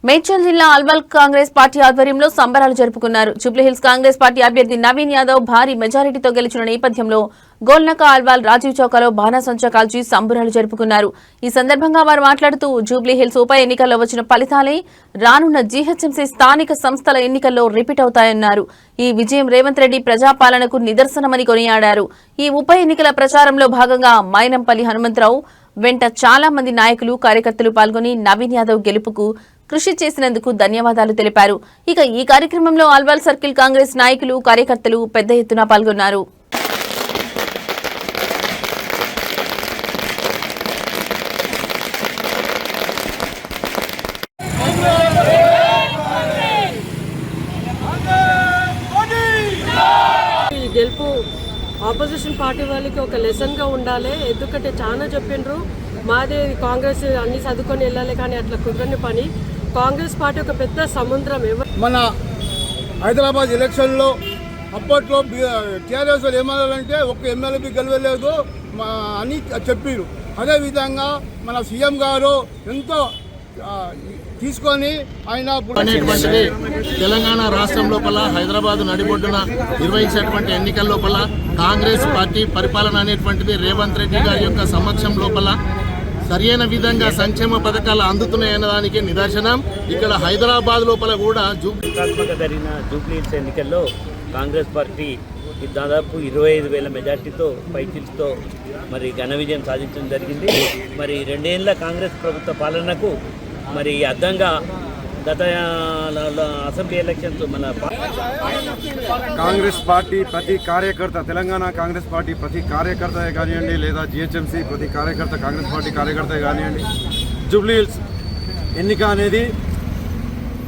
మేడ్చల్ జిల్లా అల్వాల్ కాంగ్రెస్ పార్టీ ఆధ్వర్యంలో సంబరాలు జరుపుకున్నారు. జూబ్లీహిల్స్ కాంగ్రెస్ పార్టీ అభ్యర్థి నవీన్ యాదవ్ భారీ మెజారిటీతో గెలిచిన నేపథ్యంలో గోల్నక అల్వాల్ రాజీవ్ చౌకలో బాణాసంచా కాల్చి సంబరాలు జరుపుకున్నారు. ఈ సందర్భంగా వారు మాట్లాడుతూ జూబ్లీహిల్స్ ఉప ఎన్నికల్లో వచ్చిన ఫలితాలే రానున్న జీహెచ్ఎంసీ స్థానిక సంస్థల ఎన్నికల్లో రిపీట్ అవుతాయన్నారు. ఈ విజయం రేవంత్ రెడ్డి ప్రజాపాలనకు నిదర్శనమని కొనియాడారు. ఈ ఉప ఎన్నికల ప్రచారంలో భాగంగా మైనంపల్లి హనుమంతరావు వెంట చాలా మంది నాయకులు కార్యకర్తలు పాల్గొని నవీన్ యాదవ్ గెలుపుకు కృషి చేసినందుకు ధన్యవాదాలు తెలిపారు. ఇక ఈ కార్యక్రమంలో అల్వాల్ సర్కిల్ కాంగ్రెస్ నాయకులు కార్యకర్తలు పెద్ద ఎత్తున పాల్గొన్నారు. గెలుపు ఆపోజిషన్ పార్టీ వాళ్ళకి ఒక లెసన్ గా ఉండాలి. ఎందుకంటే చాలా చెప్పిండ్రు మాదే కాంగ్రెస్ అన్ని చదువుకొని వెళ్ళాలి, కానీ అట్లా కుదరని పని. కాంగ్రెస్ పార్టీ ఒక పెద్ద సముద్రం. మన హైదరాబాద్ ఎలక్షన్లో అప్పట్లో టీఆర్ఎస్ ఏమన్నారంటే ఒక్క ఎమ్మెల్యేకి గెలవలేదు అని చెప్పారు. అదేవిధంగా మన సీఎం గారు ఎంతో తీసుకొని ఆయన తెలంగాణ రాష్ట్రం లోపల హైదరాబాద్ నడిబొడ్డున నిర్వహించినటువంటి ఎన్నికల లోపల కాంగ్రెస్ పార్టీ పరిపాలన అనేటువంటిది రేవంత్ రెడ్డి గారి యొక్క సమక్షం లోపల సరైన విధంగా సంక్షేమ పథకాలు అందుతున్నాయన్న దానికి నిదర్శనం. ఇక్కడ హైదరాబాద్ లోపల కూడా జరిగిన జూబ్లీహిల్స్ ఎన్నికల్లో కాంగ్రెస్ పార్టీ దాదాపు 25,000 మెజార్టీతో పైచిల్స్తో మరి ఘన విజయం సాధించడం జరిగింది. మరి 2 ఏళ్ల కాంగ్రెస్ ప్రభుత్వ పాలనకు మరి అర్థంగా గత అసెంబ్లీ ఎలక్షన్స్ మన కాంగ్రెస్ పార్టీ ప్రతి కార్యకర్త, తెలంగాణ కాంగ్రెస్ పార్టీ ప్రతి కార్యకర్త కానివ్వండి, లేదా జిహెచ్ఎంసీ ప్రతి కార్యకర్త కాంగ్రెస్ పార్టీ కార్యకర్త కానివ్వండి, జూబ్లీహిల్స్ ఎన్నిక అనేది